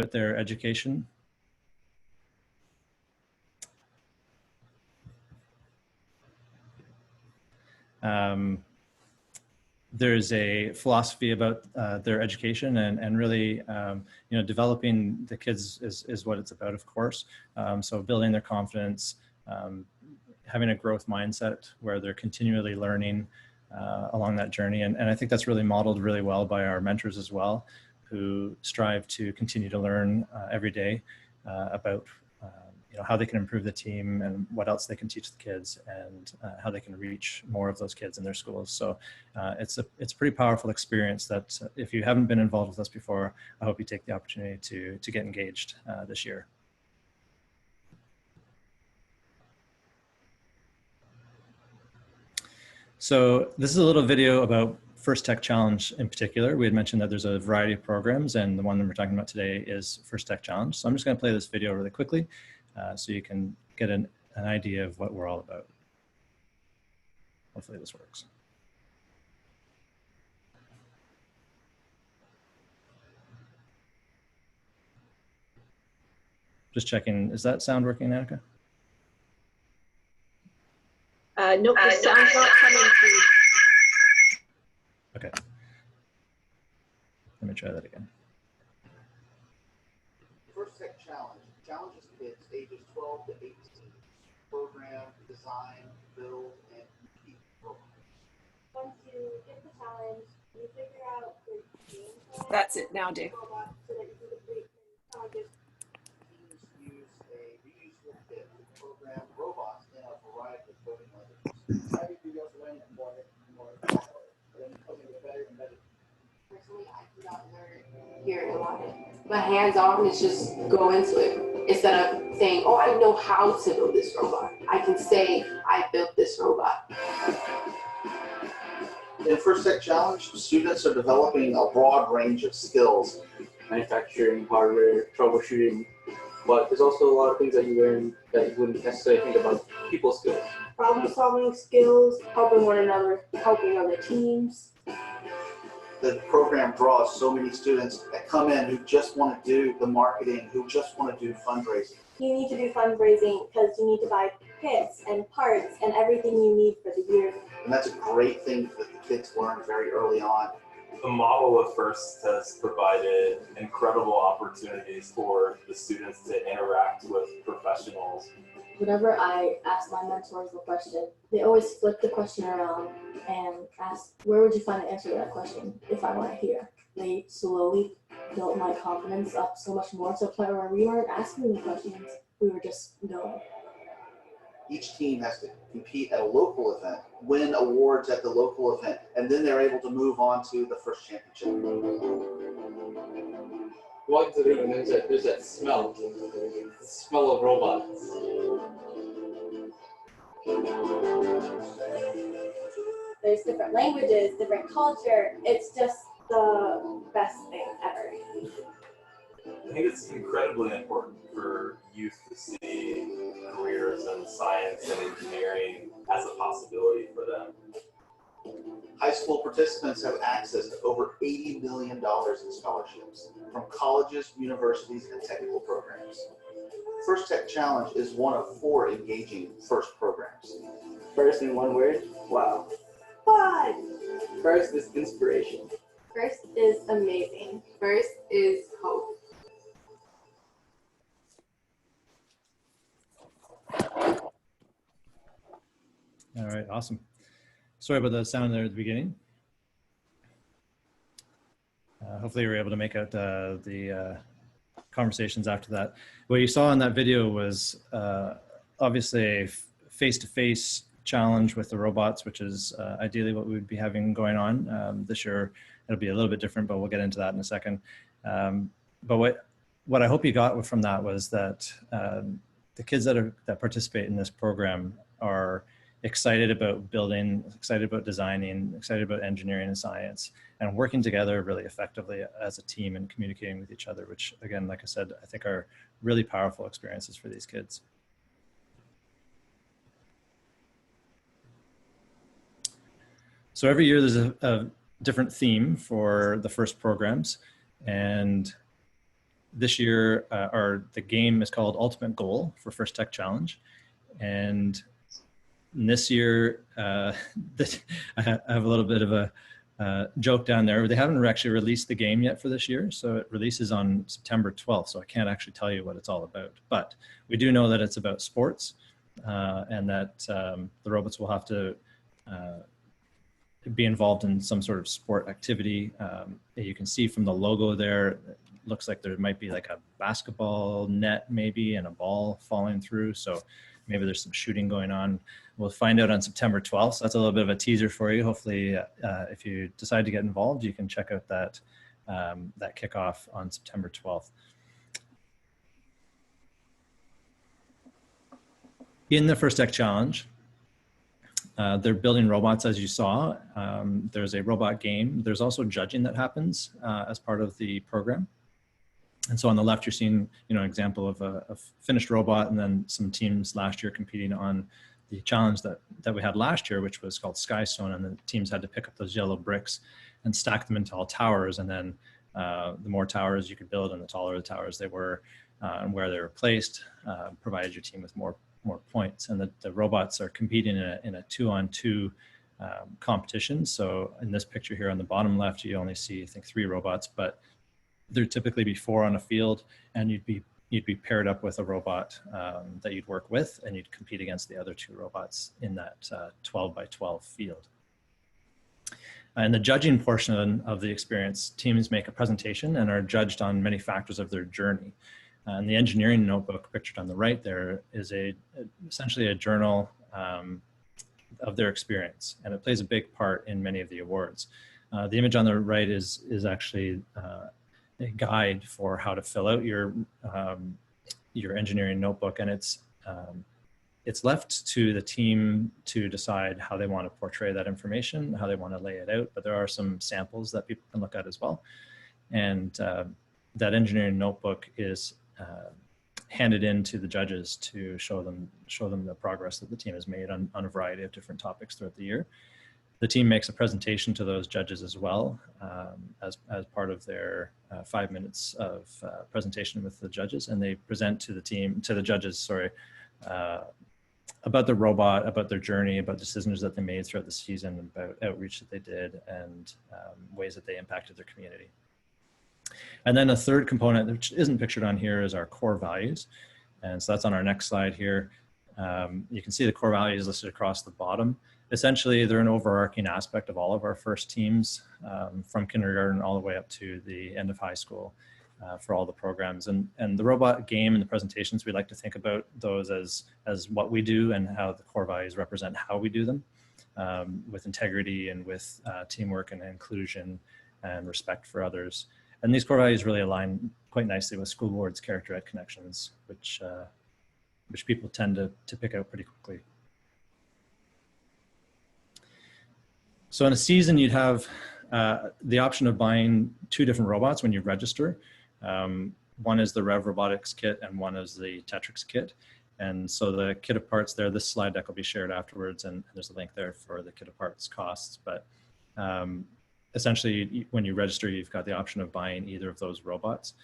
their education. There's a philosophy about their education, and really, you know, developing the kids is what it's about, of course. So building their confidence, having a growth mindset where they're continually learning along that journey. And I think that's really modeled really well by our mentors as well, who strive to continue to learn every day about you know, how they can improve the team and what else they can teach the kids, and how they can reach more of those kids in their schools. So it's a pretty powerful experience that if you haven't been involved with us before, I hope you take the opportunity to get engaged this year. So this is a little video about First Tech Challenge in particular. We had mentioned that there's a variety of programs, and the one that we're talking about today is First Tech Challenge. So I'm just going to play this video really quickly so you can get an idea of what we're all about. Hopefully this works. Just checking, is that sound working, Annika? Nope, the sound's not coming through. Okay. Let me try that again. First Tech Challenge challenges kids ages 12 to 18. Program, design, build, and compete programs. Once you get the challenge, you figure out the game plan. That's it now, Dave. So that you can complete challenges. Teams use a reusable kit to program robots in a variety of coding languages. How do you also learn more then becoming better and better? Personally, I do not learn here a lot. But hands-on is just go into it. Instead of saying, oh, I know how to build this robot. I can say, I built this robot. In First Tech Challenge, students are developing a broad range of skills. Manufacturing, hardware, troubleshooting, but there's also a lot of things that you learn that you wouldn't necessarily think about people skills. Problem-solving skills, helping one another, helping other teams. The program draws so many students that come in who just want to do the marketing, who just want to do fundraising. You need to do fundraising because you need to buy kits and parts and everything you need for the year. And that's a great thing that the kids learn very early on. The model of FIRST has provided incredible opportunities for the students to interact with professionals. Whenever I ask my mentors the question, they always flip the question around and ask, where would you find the answer to that question if I weren't here? They slowly built my confidence up so much more to a point where we weren't asking the questions, we were just going. Each team has to compete at a local event, win awards at the local event, and then they're able to move on to the first championship. Walk into the room and there's that smell, the smell of robots. There's different languages, different culture. It's just the best thing ever. I think it's incredibly important for youth to see careers in science and engineering as a possibility for them. High school participants have access to over $80 million in scholarships from colleges, universities, and technical programs. First Tech Challenge is one of 4 engaging FIRST programs. First in one word, wow. Fun! First is inspiration. First is amazing. First is hope. All right, awesome. Sorry about the sound there at the beginning. Hopefully you were able to make out the conversations after that. What you saw in that video was obviously a face-to-face challenge with the robots, which is ideally what we would be having going on. This year it'll be a little bit different, but we'll get into that in a second. But what I hope you got from that was that the kids that participate in this program are excited about building, excited about designing, excited about engineering and science, and working together really effectively as a team and communicating with each other, which again, like I said, I think are really powerful experiences for these kids. So every year there's a different theme for the FIRST programs, and this year, the game is called Ultimate Goal for First Tech Challenge. And this year, I have a little bit of a joke down there. They haven't actually released the game yet for this year. So it releases on September 12th. So I can't actually tell you what it's all about. But we do know that it's about sports and that the robots will have to be involved in some sort of sport activity. You can see from the logo there, it looks like there might be like a basketball net maybe and a ball falling through. So maybe there's some shooting going on. We'll find out on September 12th. So that's a little bit of a teaser for you. Hopefully, if you decide to get involved, you can check out that, that kickoff on September 12th. In the First Tech Challenge, they're building robots, as you saw. There's a robot game. There's also judging that happens as part of the program. And so on the left, you're seeing, an example of a finished robot, and then some teams last year competing on the challenge that we had last year, which was called Skystone. And the teams had to pick up those yellow bricks and stack them into tall towers. And then the more towers you could build and the taller the towers they were and where they were placed provided your team with more points. And the robots are competing in a 2-on-2 competition. So in this picture here on the bottom left, you only see, I think, 3 robots, but there'd typically be 4 on a field, and you'd be paired up with a robot that you'd work with, and you'd compete against the other 2 robots in that 12 by 12 field. In the judging portion of the experience, teams make a presentation and are judged on many factors of their journey. And the engineering notebook pictured on the right there is essentially a journal of their experience, and it plays a big part in many of the awards. The image on the right is actually a guide for how to fill out your engineering notebook, and it's left to the team to decide how they want to portray that information, how they want to lay it out. But there are some samples that people can look at as well, and that engineering notebook is handed in to the judges to show them the progress that the team has made on a variety of different topics throughout the year. The team makes a presentation to those judges as well as part of their 5 minutes of presentation with the judges, and they present to the judges, about the robot, about their journey, about decisions that they made throughout the season, about outreach that they did, and ways that they impacted their community. And then a third component, which isn't pictured on here, is our core values. And so that's on our next slide here. You can see the core values listed across the bottom. Essentially, they're an overarching aspect of all of our FIRST teams, from kindergarten all the way up to the end of high school for all the programs. And the robot game and the presentations, we like to think about those as what we do and how the core values represent how we do them, with integrity and with teamwork and inclusion and respect for others. And these core values really align quite nicely with School Board's Character Ed Connections, which people tend to pick out pretty quickly. So in a season, you'd have the option of buying 2 different robots when you register. One is the Rev Robotics kit and one is the Tetrix kit. And so the kit of parts there, this slide deck will be shared afterwards, and there's a link there for the kit of parts costs. But essentially, when you register, you've got the option of buying either of those robots.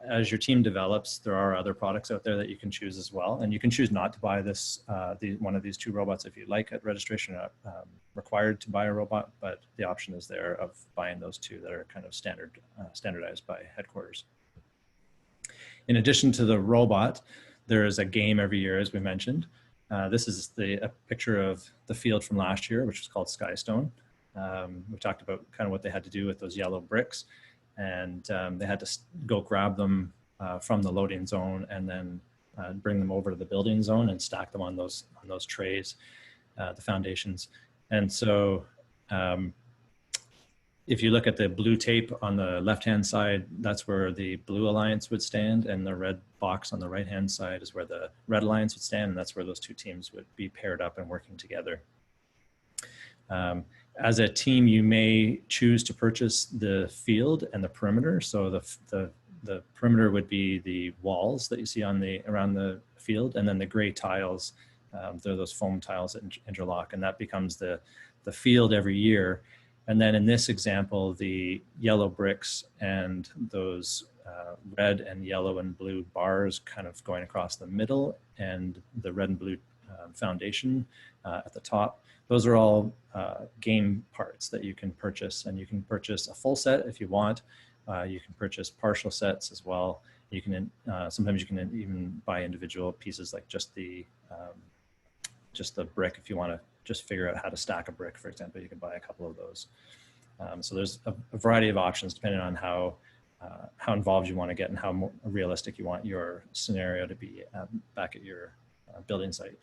As your team develops, there are other products out there that you can choose as well. And you can choose not to buy one of these 2 robots if you like at registration. You're not required to buy a robot, but the option is there of buying those 2 that are kind of standardized by headquarters. In addition to the robot, there is a game every year, as we mentioned. This is a picture of the field from last year, which was called Skystone. We talked about kind of what they had to do with those yellow bricks, and they had to go grab them from the loading zone and then bring them over to the building zone and stack them on those trays, the foundations. And so if you look at the blue tape on the left-hand side, that's where the Blue Alliance would stand, and the red box on the right-hand side is where the Red Alliance would stand, and that's where those 2 teams would be paired up and working together. As a team, you may choose to purchase the field and the perimeter. So the perimeter would be the walls that you see around the field, and then the gray tiles, they're those foam tiles that interlock, and that becomes the field every year. And then in this example, the yellow bricks and those red and yellow and blue bars kind of going across the middle, and the red and blue foundation at the top. Those are all game parts that you can purchase, and you can purchase a full set if you want. You can purchase partial sets as well. You can sometimes you can even buy individual pieces, like just the brick. If you want to just figure out how to stack a brick, for example, you can buy a couple of those. So there's a variety of options depending on how involved you want to get and how realistic you want your scenario to be back at your building site.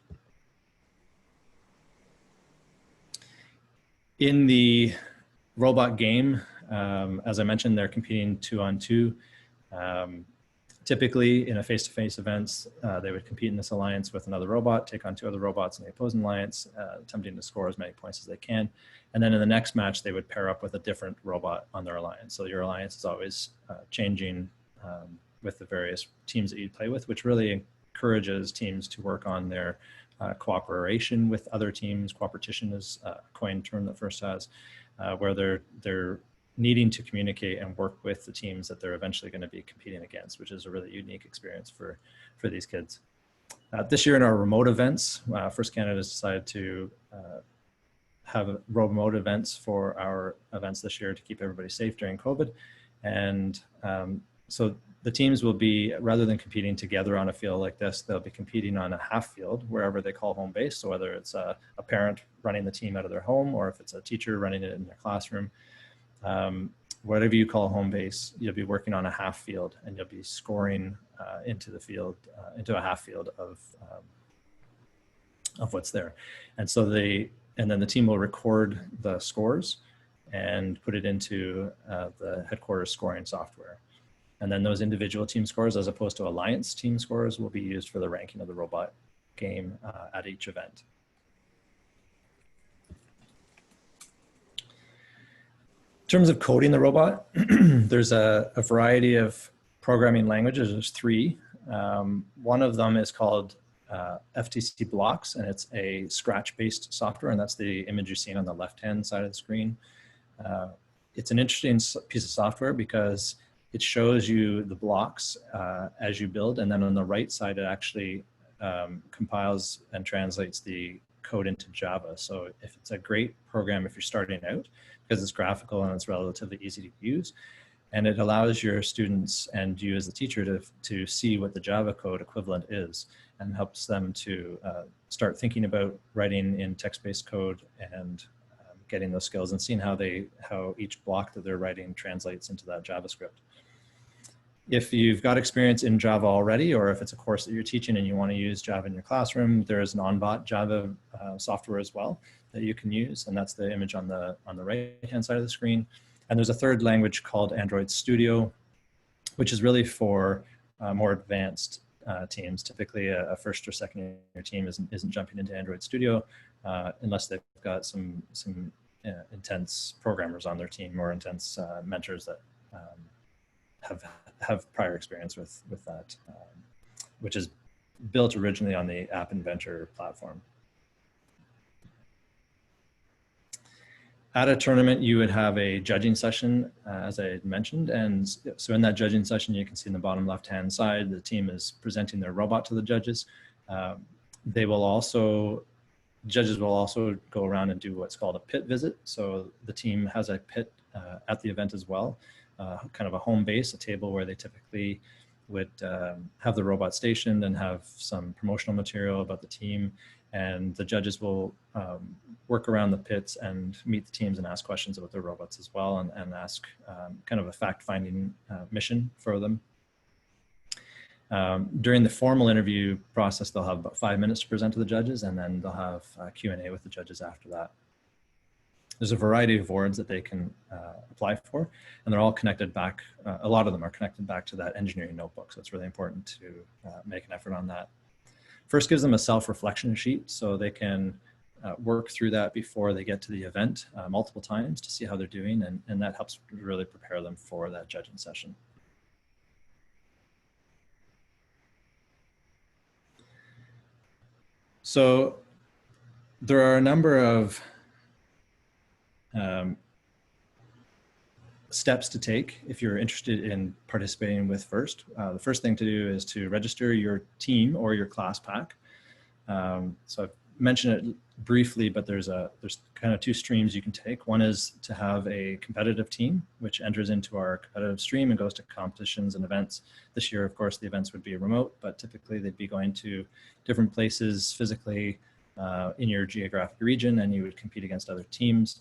In the robot game, as I mentioned, they're competing 2-on-2. Typically, in a face-to-face events, they would compete in this alliance with another robot, take on 2 other robots in the opposing alliance, attempting to score as many points as they can. And then in the next match, they would pair up with a different robot on their alliance. So your alliance is always changing with the various teams that you play with, which really encourages teams to work on their cooperation with other teams. Cooperation is a coined term that FIRST has, where they're needing to communicate and work with the teams that they're eventually going to be competing against, which is a really unique experience for these kids. This year in our remote events, FIRST Canada has decided to have remote events for our events this year to keep everybody safe during COVID. And so the teams will be, rather than competing together on a field like this, they'll be competing on a half field wherever they call home base. So whether it's a parent running the team out of their home, or if it's a teacher running it in their classroom, whatever you call home base, you'll be working on a half field, and you'll be scoring into the field, into a half field of what's there. And so then the team will record the scores and put it into the headquarters scoring software. And then those individual team scores, as opposed to alliance team scores, will be used for the ranking of the robot game at each event. In terms of coding the robot, there's a variety of programming languages. There's 3. One of them is called FTC Blocks, and it's a Scratch-based software, and that's the image you're seeing on the left-hand side of the screen. It's an interesting piece of software because it shows you the blocks as you build, and then on the right side, it actually compiles and translates the code into Java. So if it's a great program if you're starting out, because it's graphical and it's relatively easy to use, and it allows your students and you as the teacher to see what the Java code equivalent is, and helps them to start thinking about writing in text-based code and getting those skills and seeing how each block that they're writing translates into that JavaScript. If you've got experience in Java already, or if it's a course that you're teaching and you want to use Java in your classroom, there is an on-bot Java software as well that you can use, and that's the image on the right-hand side of the screen. And there's a third language called Android Studio, which is really for more advanced teams. Typically, a first or second year team isn't jumping into Android Studio unless they've got some intense programmers on their team, or intense mentors that have prior experience with that, which is built originally on the App Inventor platform. At a tournament, you would have a judging session, as I mentioned. And so in that judging session, you can see in the bottom left-hand side, the team is presenting their robot to the judges. Judges will also go around and do what's called a pit visit. So the team has a pit at the event as well, kind of a home base, a table where they typically would have the robot stationed and have some promotional material about the team. And the judges will work around the pits and meet the teams and ask questions about their robots as well, and ask kind of a fact-finding mission for them. During the formal interview process, they'll have about 5 minutes to present to the judges, and then they'll have Q&A with the judges after that. There's a variety of awards that they can apply for, and they're all connected back. A lot of them are connected back to that engineering notebook, so it's really important to make an effort on that. First gives them a self-reflection sheet, so they can work through that before they get to the event multiple times to see how they're doing, and that helps really prepare them for that judging session. So there are a number of steps to take if you're interested in participating with FIRST. The first thing to do is to register your team or your class pack. So I've mentioned it briefly, but there's kind of two streams you can take. One is to have a competitive team, which enters into our competitive stream and goes to competitions and events. This year, of course, the events would be remote, but typically they'd be going to different places physically in your geographic region, and you would compete against other teams.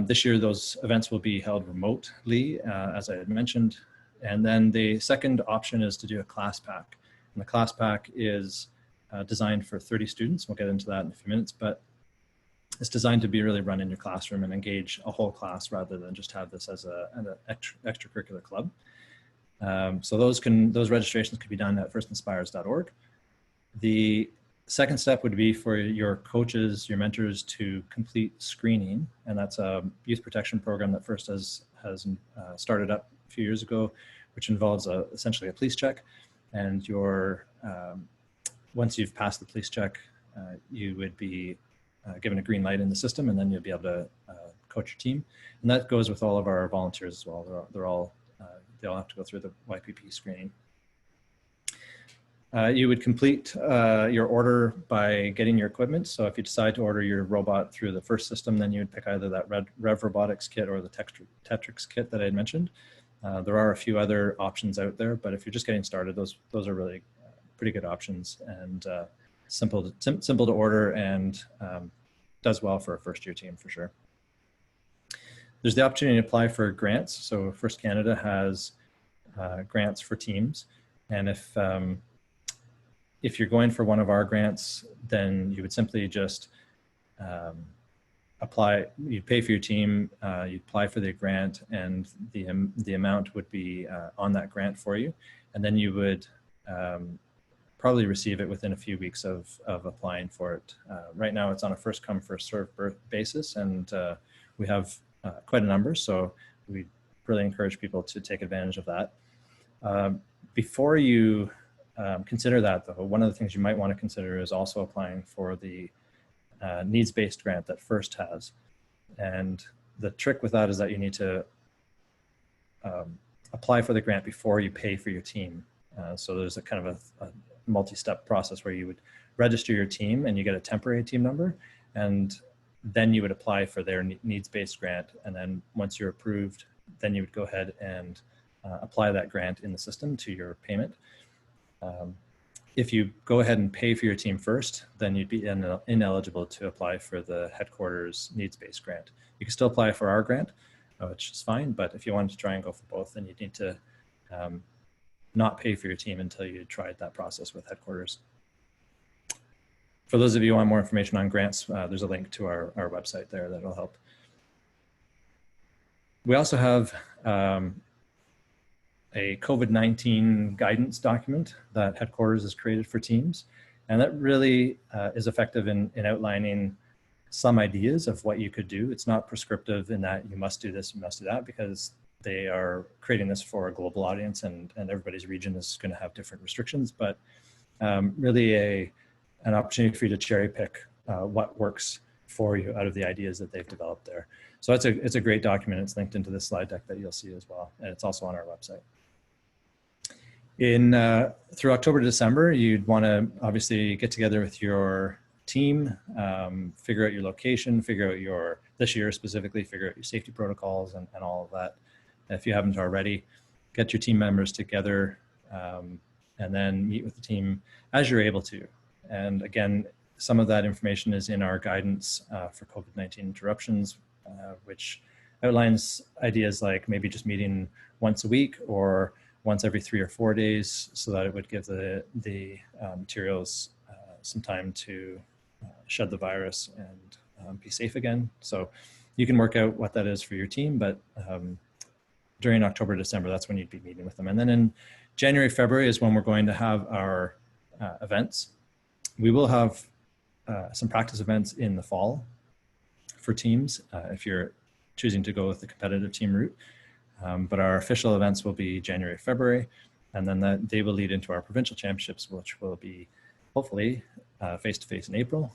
This year, those events will be held remotely, as I had mentioned. And then the second option is to do a class pack. And the class pack is designed for 30 students. We'll get into that in a few minutes, but it's designed to be really run in your classroom and engage a whole class rather than just have this as an extracurricular club. So those registrations could be done at firstinspires.org. The second step would be for your coaches, your mentors to complete screening. And that's a youth protection program that FIRST has started up a few years ago, which involves essentially a police check. And once you've passed the police check, you would be given a green light in the system, and then you'll be able to coach your team. And that goes with all of our volunteers as well. They all have to go through the YPP screening. You would complete your order by getting your equipment. So if you decide to order your robot through the FIRST system, then you would pick either that Rev Robotics kit or the Tetrix kit that I had mentioned. There are a few other options out there, but if you're just getting started, those are really pretty good options, and simple to order, and does well for a first-year team for sure. There's the opportunity to apply for grants. So FIRST Canada has grants for teams, and if you're going for one of our grants, then you would simply just apply. You'd pay for your team, you'd apply for the grant, and the amount would be on that grant for you, and then you would probably receive it within a few weeks of applying for it. Right now it's on a first come, first served basis, and we have quite a number, so we really encourage people to take advantage of that. Before you consider that though, one of the things you might want to consider is also applying for the needs-based grant that FIRST has. And the trick with that is that you need to apply for the grant before you pay for your team. So there's a kind of a multi-step process where you would register your team and you get a temporary team number, and then you would apply for their needs-based grant. And then once you're approved, then you would go ahead and apply that grant in the system to your payment. If you go ahead and pay for your team first, then you'd be ineligible to apply for the headquarters needs-based grant. You can still apply for our grant, which is fine, but if you wanted to try and go for both, then you'd need to not pay for your team until you tried that process with headquarters. For those of you who want more information on grants, there's a link to our website there that'll help. We also have a COVID-19 guidance document that headquarters has created for teams. And that really is effective in outlining some ideas of what you could do. It's not prescriptive in that you must do this, you must do that, because they are creating this for a global audience, and everybody's region is going to have different restrictions, but really an opportunity for you to cherry pick what works for you out of the ideas that they've developed there. So it's a great document. It's linked into this slide deck that you'll see as well, and it's also on our website. Through October to December, you'd want to obviously get together with your team, figure out your location, figure out this year specifically, figure out your safety protocols and all of that. If you haven't already, get your team members together and then meet with the team as you're able to. And again, some of that information is in our guidance for COVID-19 interruptions, which outlines ideas like maybe just meeting once a week or once every 3 or 4 days, so that it would give the materials some time to shed the virus and be safe again. So you can work out what that is for your team, but during October, December, that's when you'd be meeting with them. And then in January, February is when we're going to have our events. We will have some practice events in the fall for teams if you're choosing to go with the competitive team route. But our official events will be January, February, and then they will lead into our provincial championships, which will be hopefully face-to-face in April.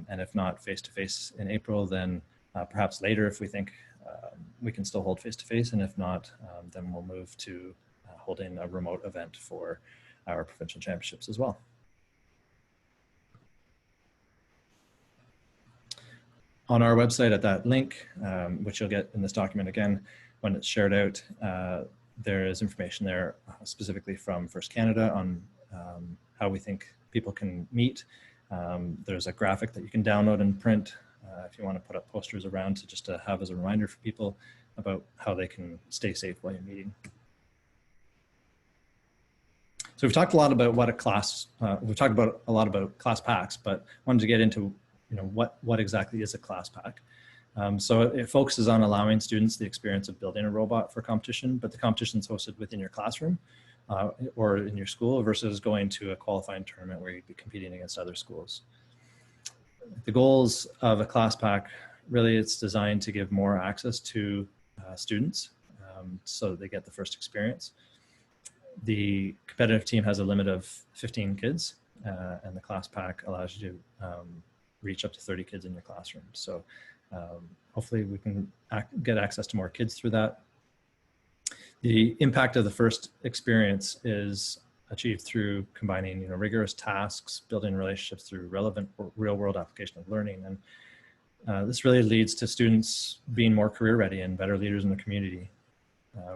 And if not face-to-face in April, then perhaps later if we think we can still hold face-to-face, and if not, then we'll move to holding a remote event for our provincial championships as well. On our website at that link, which you'll get in this document again when it's shared out, there is information there specifically from First Canada on how we think people can meet. There's a graphic that you can download and print if you want to put up posters around just to have as a reminder for people about how they can stay safe while you're meeting. So we've talked a lot about what a class, we've talked about a lot about class packs, but wanted to get into what exactly is a class pack. So it focuses on allowing students the experience of building a robot for competition, but the competition is hosted within your classroom or in your school versus going to a qualifying tournament where you'd be competing against other schools. The goals of a class pack, really it's designed to give more access to students so that they get the first experience. The competitive team has a limit of 15 kids and the class pack allows you to reach up to 30 kids in your classroom. So hopefully we can get access to more kids through that. The impact of the first experience is achieved through combining rigorous tasks, building relationships through relevant real-world application of learning. And this really leads to students being more career ready and better leaders in the community.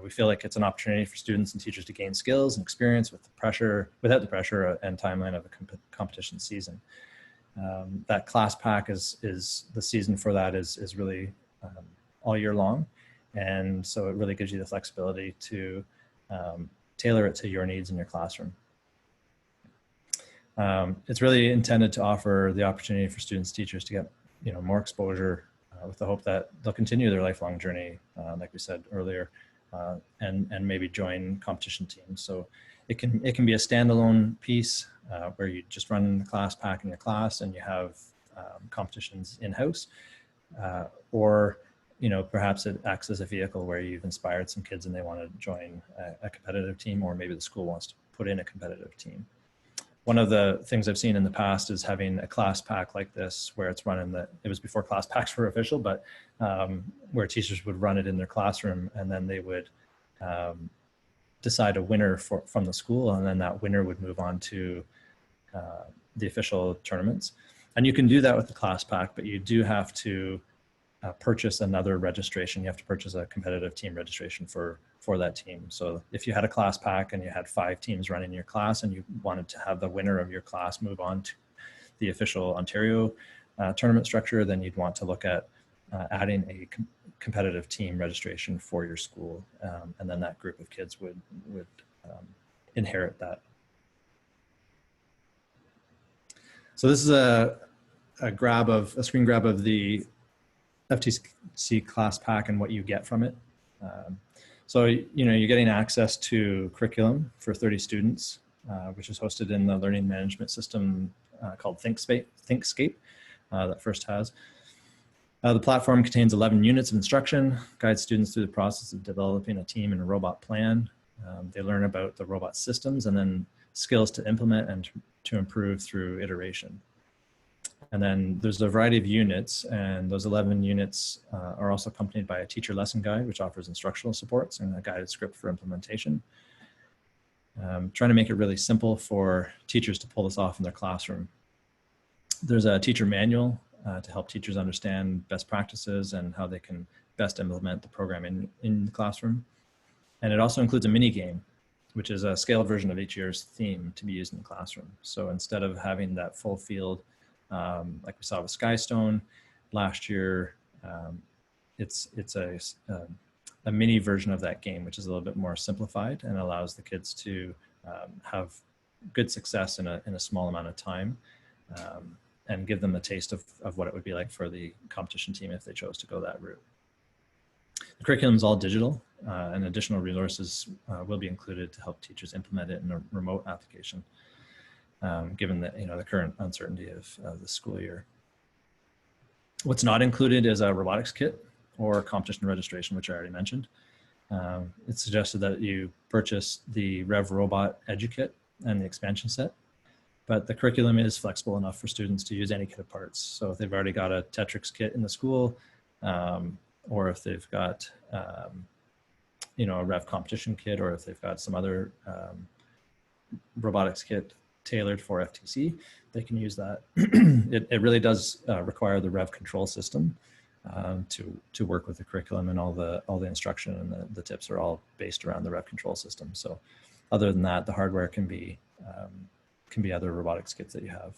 We feel like it's an opportunity for students and teachers to gain skills and experience without the pressure and timeline of a competition season. That class pack is the season for that is really all year long. And so it really gives you the flexibility to tailor it to your needs in your classroom. It's really intended to offer the opportunity for students, teachers to get more exposure with the hope that they'll continue their lifelong journey, like we said earlier, and maybe join competition teams. So it can be a standalone piece where you just run the class pack in your class and you have competitions in-house, or perhaps it acts as a vehicle where you've inspired some kids and they want to join a competitive team, or maybe the school wants to put in a competitive team. One of the things I've seen in the past is having a class pack like this where it's run it was before class packs were official, but where teachers would run it in their classroom and then they would decide a winner from the school, and then that winner would move on to the official tournaments. And you can do that with the class pack, but you do have to purchase another registration. You have to purchase a competitive team registration for that team. So if you had a class pack and you had 5 teams running your class and you wanted to have the winner of your class move on to the official Ontario tournament structure, then you'd want to look at adding a competitive team registration for your school. And then that group of kids would inherit that. So this is a screen grab of the FTC class pack and what you get from it. So you're getting access to curriculum for 30 students, which is hosted in the learning management system called ThinkScape that First has. The platform contains 11 units of instruction, guides students through the process of developing a team and a robot plan. They learn about the robot systems and then skills to implement and to improve through iteration. And then there's a variety of units, and those 11 units are also accompanied by a teacher lesson guide, which offers instructional supports and a guided script for implementation. Trying to make it really simple for teachers to pull this off in their classroom. There's a teacher manual to help teachers understand best practices and how they can best implement the program in the classroom. And it also includes a mini game, which is a scaled version of each year's theme to be used in the classroom. So instead of having that full field, like we saw with Skystone last year, it's a mini version of that game, which is a little bit more simplified and allows the kids to have good success in a small amount of time, and give them a taste of what it would be like for the competition team if they chose to go that route. The curriculum is all digital, and additional resources will be included to help teachers implement it in a remote application, given that the current uncertainty of the school year. What's not included is a robotics kit or competition registration, which I already mentioned. It's suggested that you purchase the Rev Robot EduKit and the expansion set, but the curriculum is flexible enough for students to use any kit of parts. So if they've already got a Tetrix kit in the school, or if they've got, you know, a Rev competition kit, or if they've got some other robotics kit tailored for FTC, they can use that. It really does require the Rev control system to work with the curriculum, and all the instruction and the tips are all based around the Rev control system. So other than that, the hardware can be other robotics kits that you have.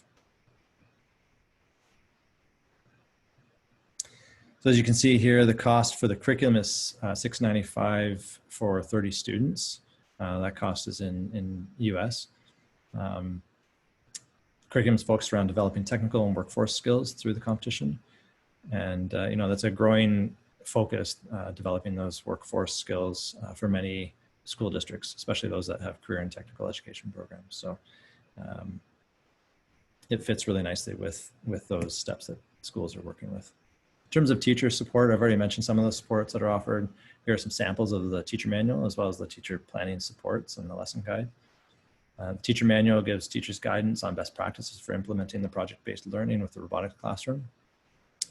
So as you can see here, the cost for the curriculum is $695 for 30 students. That cost is in US. Curriculum is focused around developing technical and workforce skills through the competition. And you know, that's a growing focus, developing those workforce skills for many school districts, especially those that have career and technical education programs. So it fits really nicely with those steps that schools are working with. In terms of teacher support, I've already mentioned some of the supports that are offered. Here are some samples of the teacher manual, as well as the teacher planning supports and the lesson guide. The teacher manual gives teachers guidance on best practices for implementing the project-based learning with the robotics classroom,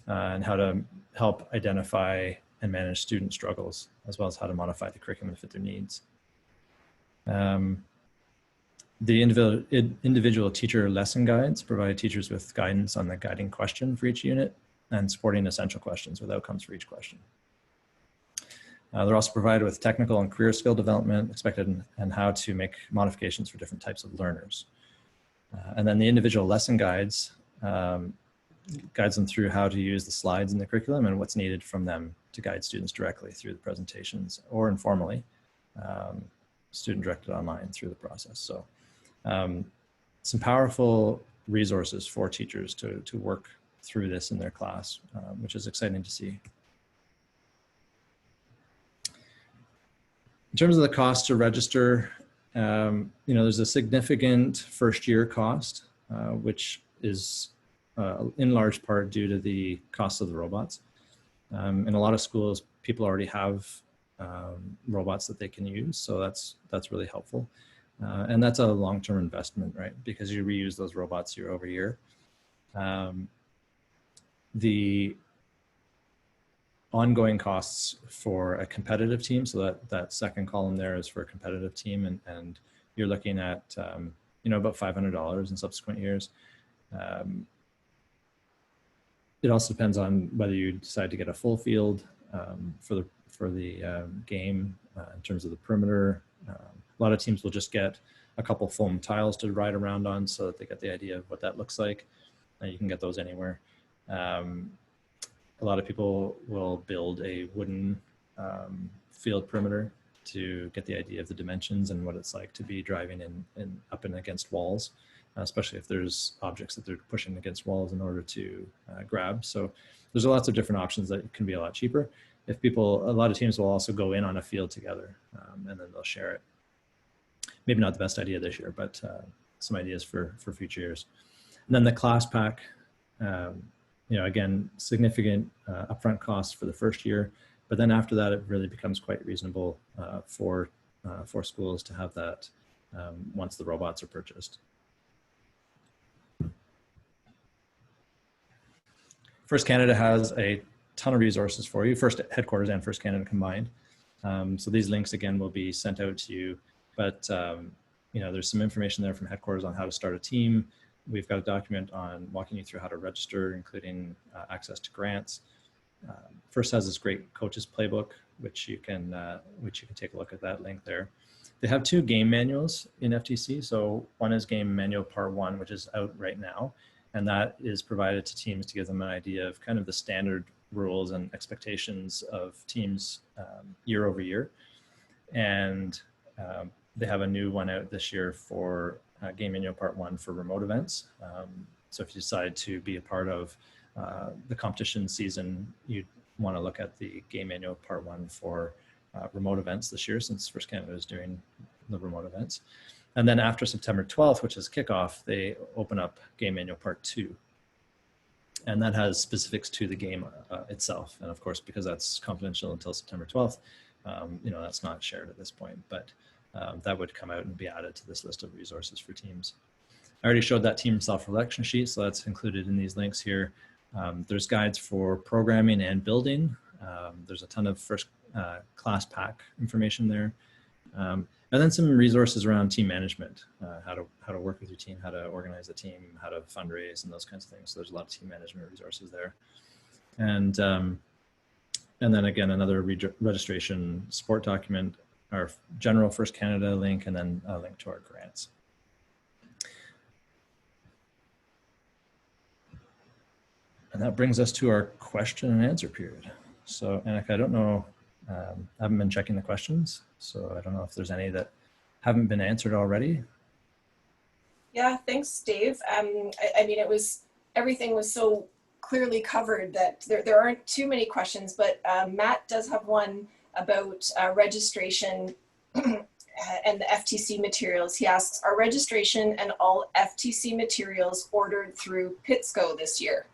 and how to help identify and manage student struggles, as well as how to modify the curriculum to fit their needs. The individual teacher lesson guides provide teachers with guidance on the guiding question for each unit and supporting essential questions with outcomes for each question. They're also provided with technical and career skill development expected and how to make modifications for different types of learners. And then the individual lesson guides guides them through how to use the slides in the curriculum and what's needed from them to guide students directly through the presentations, or informally, student directed online through the process. So some powerful resources for teachers to work through this in their class, which is exciting to see. In terms of the cost to register, you know, there's a significant first year cost, which is in large part due to the cost of the robots. In a lot of schools, people already have robots that they can use, so that's really helpful. And that's a long-term investment, right? Because you reuse those robots year over year. The ongoing costs for a competitive team, so that second column there is for a competitive team, and you're looking at you know, about $500 in subsequent years. It also depends on whether you decide to get a full field for the game in terms of the perimeter. A lot of teams will just get a couple foam tiles to ride around on so that they get the idea of what that looks like. And you can get those anywhere. A lot of people will build a wooden field perimeter to get the idea of the dimensions and what it's like to be driving in up and against walls, especially if there's objects that they're pushing against walls in order to grab. So there's lots of different options that can be a lot cheaper. If people, a lot of teams will also go in on a field together and then they'll share it. Maybe not the best idea this year, but some ideas for future years. And then the class pack, you know, again, significant upfront costs for the first year, but then after that, it really becomes quite reasonable for schools to have that once the robots are purchased. First Canada has a ton of resources for you, First Headquarters and First Canada combined. So these links again will be sent out to you, but you know, there's some information there from Headquarters on how to start a team. We've got a document on walking you through how to register, including access to grants. First has this great coaches playbook, which you can take a look at that link there. They have two game manuals in FTC. So one is Game Manual Part 1, which is out right now. And that is provided to teams to give them an idea of kind of the standard rules and expectations of teams year over year. And they have a new one out this year for Game Manual Part 1 for remote events. So if you decide to be a part of the competition season, you'd want to look at the Game Manual Part 1 for remote events this year, since First Canada is doing the remote events. And then after September 12th, which is kickoff, they open up Game Manual Part 2. And that has specifics to the game itself. And of course, because that's confidential until September 12th, you know, that's not shared at this point, but that would come out and be added to this list of resources for teams. I already showed that team self-reflection sheet, so that's included in these links here. There's guides for programming and building There's a ton of first class pack information there. And then some resources around team management, how to work with your team, how to organize a team, how to fundraise, and those kinds of things. So there's a lot of team management resources there. And then again, another registration support document, our general First Canada link, and then a link to our grants. And that brings us to our question and answer period. So Annika, I don't know, I haven't been checking the questions, so I don't know if there's any that haven't been answered already. Yeah, thanks, Dave. I mean, everything was so clearly covered that there aren't too many questions, but Matt does have one about registration and the FTC materials. He asks, are registration and all FTC materials ordered through Pitsco this year?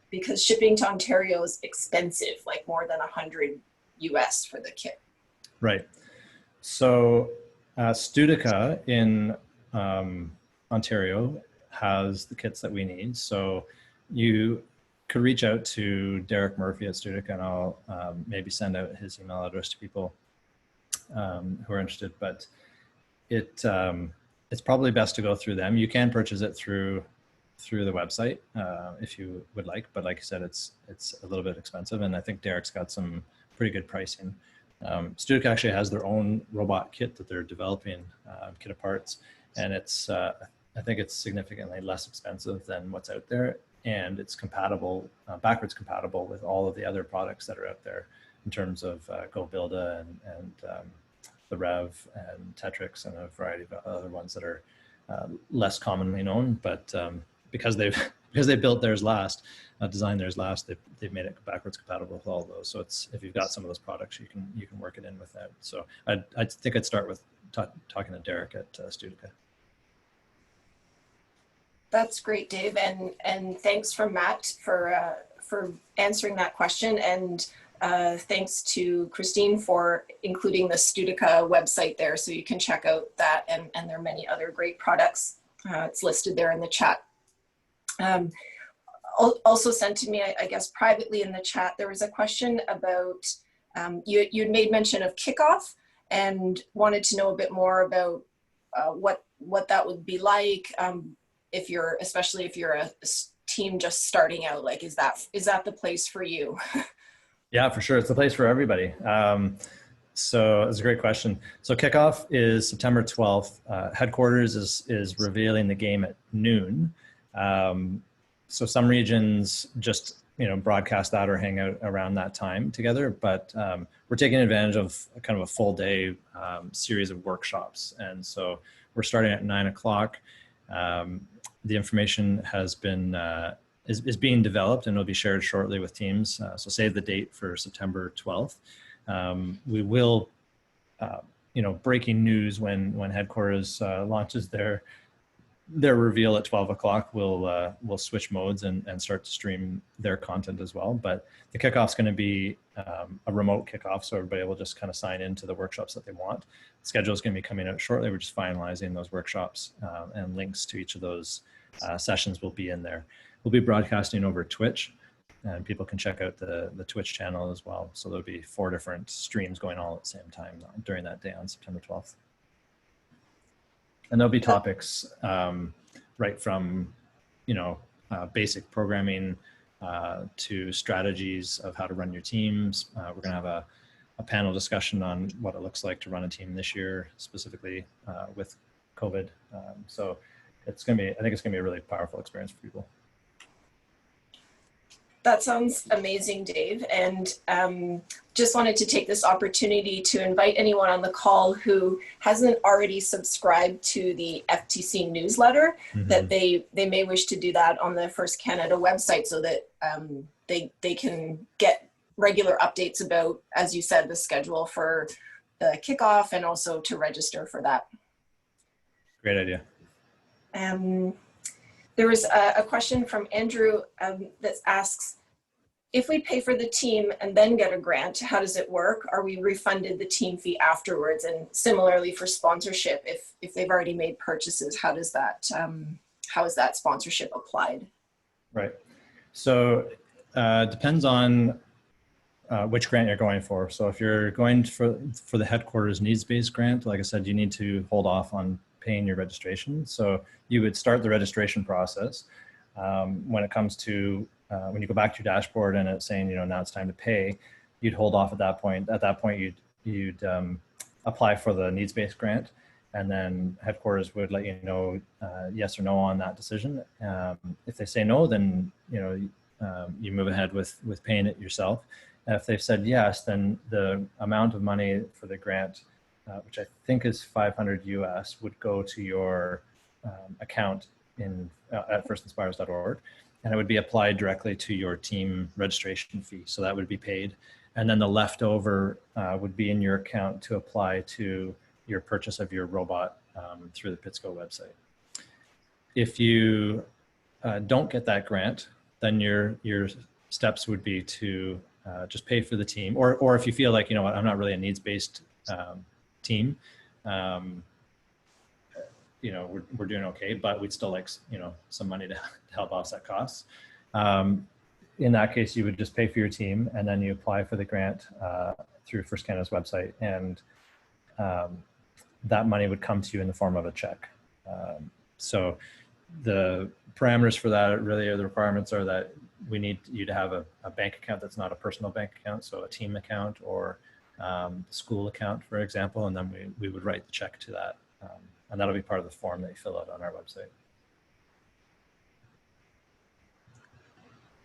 Because shipping to Ontario is expensive, like more than $100 US for the kit. Right. So Studica in Ontario has the kits that we need. So you could reach out to Derek Murphy at Studica, and I'll maybe send out his email address to people who are interested. But it's probably best to go through them. You can purchase it through the website if you would like, but like I said, it's a little bit expensive, and I think Derek's got some pretty good pricing. Studica actually has their own robot kit that they're developing, kit of parts, and it's I think it's significantly less expensive than what's out there, and it's compatible, backwards compatible with all of the other products that are out there in terms of GoBuilda and the Rev and Tetrix and a variety of other ones that are less commonly known, but because they built theirs last, designed theirs last, they've made it backwards compatible with all of those. So it's, if you've got some of those products, you can work it in with that. So I think I'd start with talking to Derek at Studica. That's great, Dave, and thanks from Matt for answering that question, and thanks to Christine for including the Studica website there, so you can check out that, and there are many other great products. It's listed there in the chat. Also sent to me, I guess privately in the chat, there was a question about, you'd made mention of kickoff and wanted to know a bit more about what that would be like, especially if you're a team just starting out. Like, is that the place for you? Yeah, for sure. It's the place for everybody. So it's a great question. So kickoff is September 12th. Headquarters is revealing the game at noon. So some regions just, broadcast that or hang out around that time together, but we're taking advantage of kind of a full day series of workshops. And so we're starting at 9 o'clock. The information has been, is being developed and will be shared shortly with teams. So save the date for September 12th. We will, breaking news when headquarters launches their reveal at 12 o'clock, we'll switch modes and start to stream their content as well. But the kickoff's going to be a remote kickoff, so everybody will just kind of sign into the workshops that they want. The schedule is going to be coming out shortly. We're just finalizing those workshops, and links to each of those sessions will be in there. We'll be broadcasting over Twitch, and people can check out the Twitch channel as well. So there'll be 4 different streams going all at the same time during that day on September 12th. And there'll be topics right from, basic programming to strategies of how to run your teams. We're going to have a panel discussion on what it looks like to run a team this year, specifically with COVID. So it's going to be, I think it's going to be a really powerful experience for people. That sounds amazing, Dave. And just wanted to take this opportunity to invite anyone on the call who hasn't already subscribed to the FTC newsletter, that they may wish to do that on the First Canada website, so that they can get regular updates about, as you said, the schedule for the kickoff, and also to register for that. Great idea. There was a question from Andrew that asks, if we pay for the team and then get a grant, how does it work? Are we refunded the team fee afterwards? And similarly for sponsorship, if they've already made purchases, how is that sponsorship applied? Right. So depends on which grant you're going for. So if you're going for the headquarters needs-based grant, like I said, you need to hold off on paying your registration. So you would start the registration process. When it comes to, when you go back to your dashboard and it's saying, now it's time to pay, you'd hold off at that point. At that point, you'd apply for the needs-based grant, and then headquarters would let you know yes or no on that decision. If they say no, then you move ahead with paying it yourself. And if they've said yes, then the amount of money for the grant, which I think is $500 US, would go to your account at firstinspires.org, and it would be applied directly to your team registration fee. So that would be paid. And then the leftover would be in your account to apply to your purchase of your robot through the PITSCO website. If you don't get that grant, then your steps would be to just pay for the team, or if you feel like, I'm not really a needs-based team, we're doing okay, but we'd still like, some money to help offset costs. In that case, you would just pay for your team, and then you apply for the grant through First Canada's website, and that money would come to you in the form of a check. So the parameters for that really, are the requirements are that we need you to have a bank account that's not a personal bank account, so a team account or school account, for example, and then we would write the check to that. And that'll be part of the form that you fill out on our website.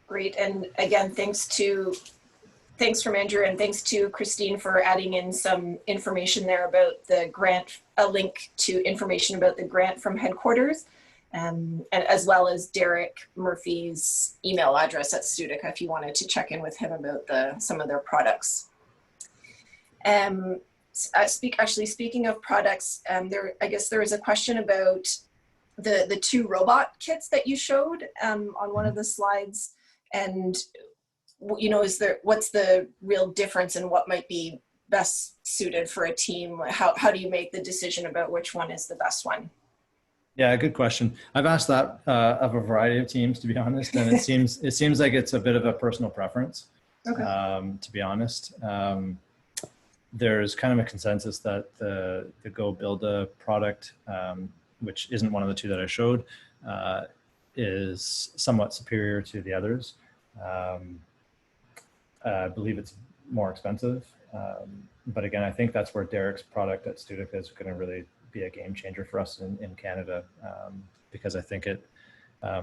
Great. And again, thanks from Andrew, and thanks to Christine for adding in some information there about the grant, a link to information about the grant from headquarters, and as well as Derek Murphy's email address at Studica if you wanted to check in with him about some of their products. Speaking of products, I guess there was a question about the two robot kits that you showed on one of the slides, and what's the real difference in what might be best suited for a team? How do you make the decision about which one is the best one? Yeah, good question. I've asked that of a variety of teams, to be honest, and it seems like it's a bit of a personal preference. Okay. To be honest, there's kind of a consensus that the Go Build a product, which isn't one of the two that I showed, is somewhat superior to the others. I believe it's more expensive, but again, I think that's where Derek's product at Studica is going to really be a game changer for us in Canada, because I think it,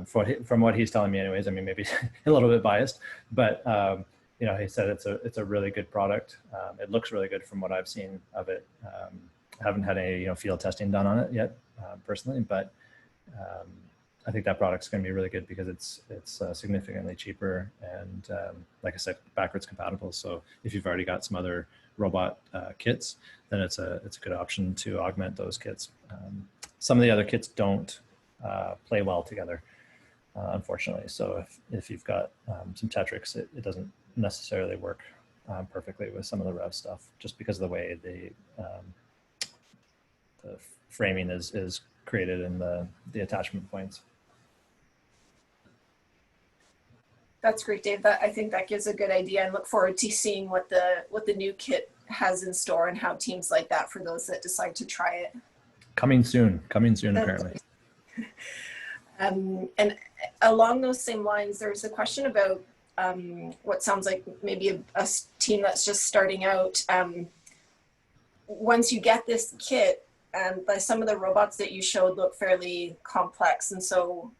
from what he's telling me anyways, I mean, maybe a little bit biased, but he said it's a really good product. It looks really good from what I've seen of it. I haven't had any field testing done on it yet, personally, but I think that product's going to be really good because it's significantly cheaper and, like I said, backwards compatible. So if you've already got some other robot kits, then it's a good option to augment those kits. Some of the other kits don't play well together, unfortunately. So if you've got some Tetrix, it doesn't necessarily work perfectly with some of the Rev stuff, just because of the way the framing is created in the attachment points. That's great, Dave. I think that gives a good idea, and look forward to seeing what the new kit has in store and how teams like that for those that decide to try it. Coming soon apparently. And along those same lines, there's a question about what sounds like maybe a team that's just starting out. Once you get this kit, by some of the robots that you showed look fairly complex, and so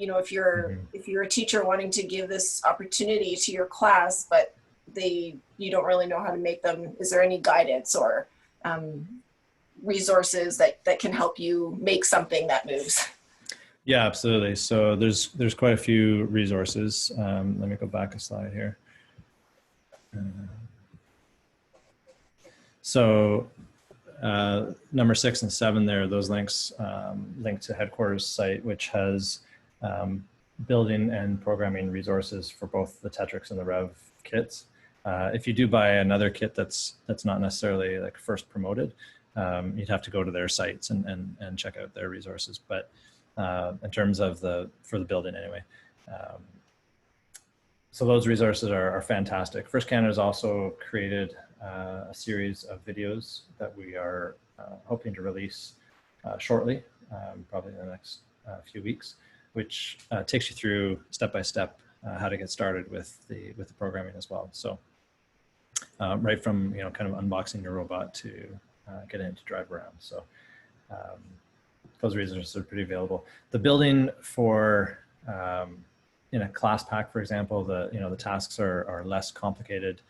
if you're a teacher wanting to give this opportunity to your class, but you don't really know how to make them, is there any guidance or resources that can help you make something that moves? Yeah, absolutely. So there's quite a few resources. Let me go back a slide here. So number 6 and 7 there, those links link to headquarters site, which has building and programming resources for both the Tetrix and the Rev kits. If you do buy another kit that's not necessarily like first promoted, you'd have to go to their sites and check out their resources. But in terms of for the building anyway. so those resources are fantastic. First Canada has also created a series of videos that we are hoping to release shortly, probably in the next few weeks, which takes you through step by step how to get started with the programming as well. So right from kind of unboxing your robot to getting it to drive around. So those resources are pretty available. The building for in a class pack, for example, the tasks are less complicated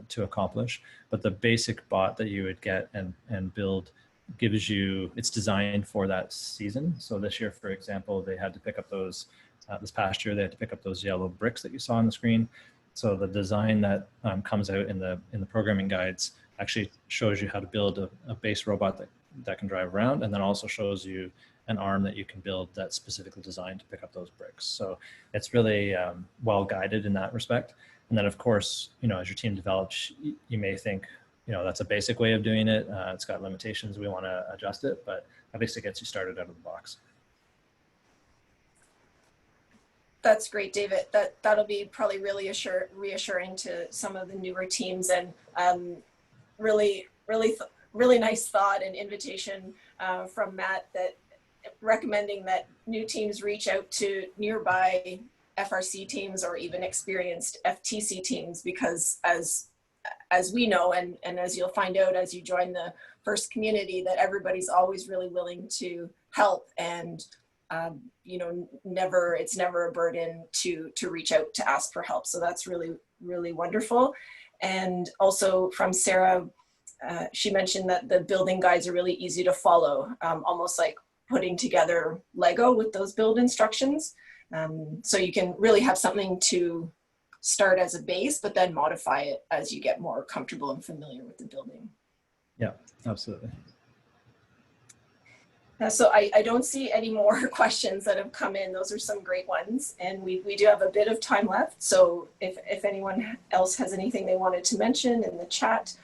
to accomplish, but the basic bot that you would get and build gives you, it's designed for that season. So this year, for example, they had to pick up those, this past year, they had to pick up those yellow bricks that you saw on the screen. So the design that comes out in the programming guides actually shows you how to build a base robot that can drive around, and then also shows you an arm that you can build that's specifically designed to pick up those bricks. So it's really well guided in that respect. And then of course, as your team develops, you may think, that's a basic way of doing it. It's got limitations. We want to adjust it, but at least it gets you started out of the box. That's great, David. That'll be probably really reassuring to some of the newer teams, and really nice thought and invitation from Matt, that recommending that new teams reach out to nearby FRC teams or even experienced FTC teams, because as we know, and as you'll find out as you join the FIRST community, that everybody's always really willing to help, and it's never a burden to reach out to ask for help. So that's really wonderful. And also from Sarah, she mentioned that the building guides are really easy to follow, almost like putting together Lego with those build instructions. So you can really have something to start as a base, but then modify it as you get more comfortable and familiar with the building. Yeah, absolutely. So I don't see any more questions that have come in. Those are some great ones. And we do have a bit of time left. So if anyone else has anything they wanted to mention in the chat,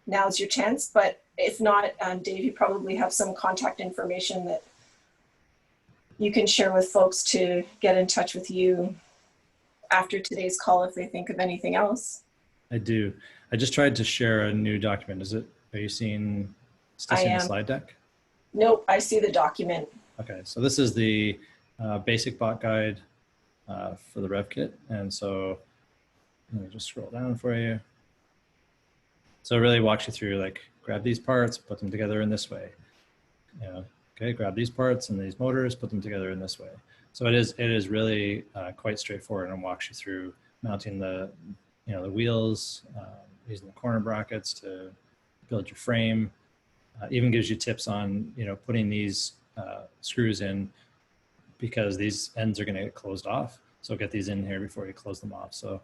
now's your chance. But if not, Dave, you probably have some contact information that you can share with folks to get in touch with you after today's call if they think of anything else. I do. I just tried to share a new document. Are you seeing the slide deck? Nope, I see the document. Okay, so this is the basic bot guide for the RevKit. And so let me just scroll down for you. So it really walks you through, like, grab these parts, put them together in this way. Okay, grab these parts and these motors, put them together in this way. So it is really quite straightforward, and walks you through mounting the wheels, using the corner brackets to build your frame. Even gives you tips on putting these screws in, because these ends are going to get closed off. So get these in here before you close them off. So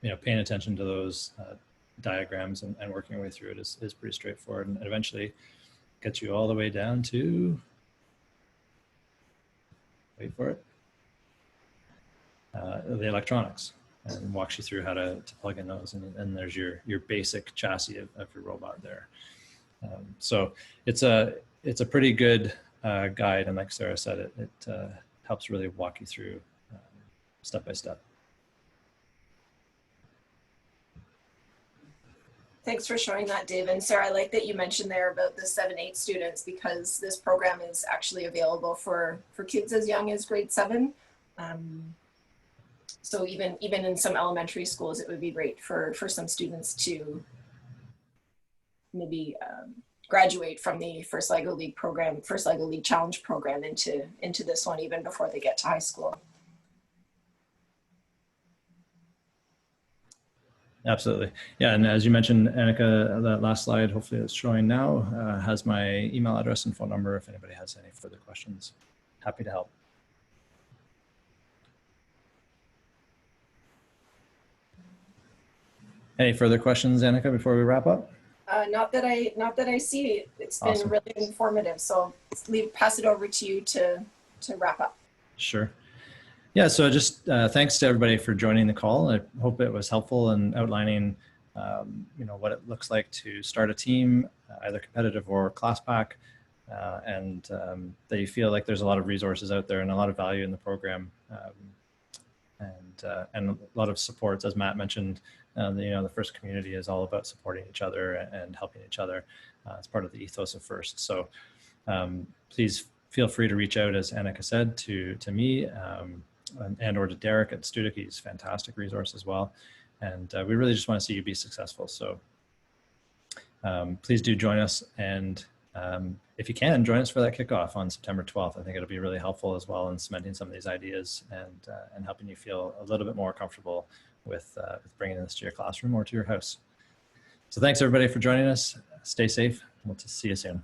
paying attention to those diagrams and working your way through it is pretty straightforward, and eventually gets you all the way down to, wait for it, the electronics, and walks you through how to plug in those, and there's your basic chassis of your robot there. So it's a pretty good guide, and like Sarah said, it helps really walk you through step by step. Thanks for showing that, Dave. And Sarah, I like that you mentioned there about the 7-8 students, because this program is actually available for kids as young as grade 7. So even in some elementary schools, it would be great for some students to maybe graduate from the First LEGO League program, First LEGO League Challenge program into this one even before they get to high school. Absolutely. Yeah, and as you mentioned, Annika, that last slide, hopefully it's showing now, has my email address and phone number if anybody has any further questions. Happy to help. Any further questions, Annika, before we wrap up? Not that I see. It's been Awesome. really informative. So pass it over to you to wrap up. Sure. Yeah, so just thanks to everybody for joining the call. I hope it was helpful in outlining what it looks like to start a team, either competitive or class pack, and that you feel like there's a lot of resources out there and a lot of value in the program. and a lot of supports, as Matt mentioned. The First community is all about supporting each other and helping each other as part of the ethos of First. So please feel free to reach out, as Annika said, to me and or to Derek at Studic. He's a fantastic resource as well. And we really just want to see you be successful. So please do join us. And if you can, join us for that kickoff on September 12th. I think it'll be really helpful as well in cementing some of these ideas and helping you feel a little bit more comfortable with bringing this to your classroom or to your house. So thanks everybody for joining us. Stay safe. We'll see you soon.